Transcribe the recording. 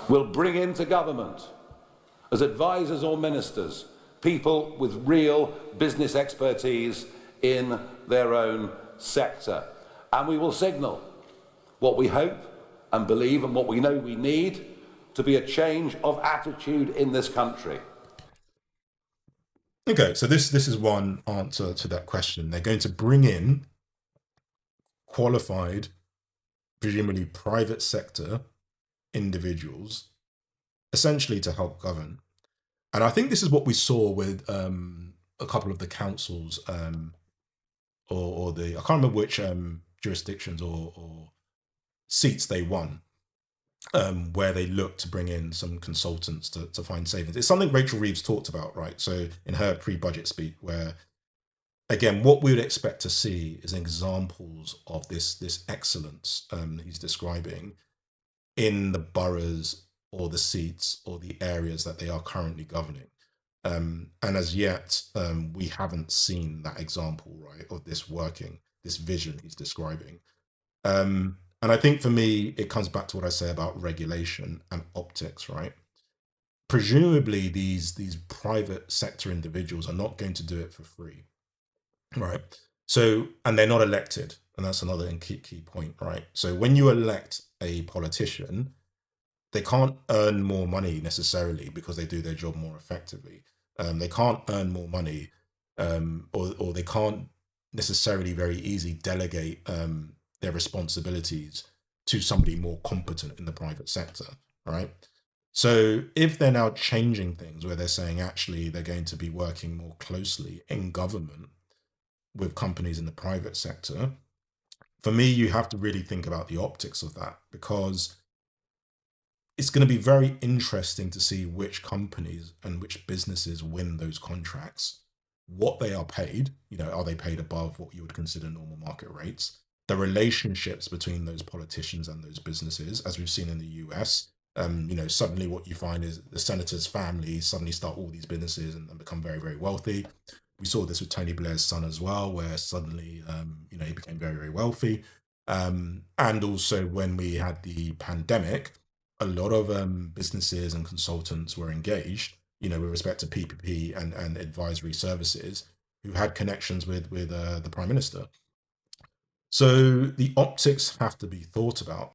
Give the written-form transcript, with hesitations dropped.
will bring into government as advisors or ministers people with real business expertise in their own sector. And we will signal what we hope and believe and what we know we need to be a change of attitude in this country. Okay, so this is one answer to that question. They're going to bring in qualified, presumably private sector individuals, essentially to help govern. And I think this is what we saw with a couple of the councils or the, I can't remember which jurisdictions or seats they won, where they looked to bring in some consultants to find savings. It's something Rachel Reeves talked about, right? So in her pre-budget speech, where again, what we would expect to see is examples of this excellence he's describing in the boroughs or the seats or the areas that they are currently governing. And as yet, we haven't seen that example, right, of this working, this vision he's describing. And I think for me, it comes back to what I say about regulation and optics, right? Presumably, these private sector individuals are not going to do it for free, right? So, and they're not elected, and that's another key point, right? So when you elect a politician, they can't earn more money necessarily because they do their job more effectively. They can't earn more money, or they can't necessarily very easily delegate their responsibilities to somebody more competent in the private sector, right? So if they're now changing things where they're saying actually they're going to be working more closely in government with companies in the private sector, for me, you have to really think about the optics of that, because it's going to be very interesting to see which companies and which businesses win those contracts, what they are paid, are they paid above what you would consider normal market rates, the relationships between those politicians and those businesses, as we've seen in the US. Suddenly what you find is the senator's family suddenly start all these businesses and become very, very wealthy. We saw this with Tony Blair's son as well, where suddenly, he became very, very wealthy. And also when we had the pandemic, a lot of businesses and consultants were engaged, with respect to PPP and advisory services, who had connections with the Prime Minister. So the optics have to be thought about.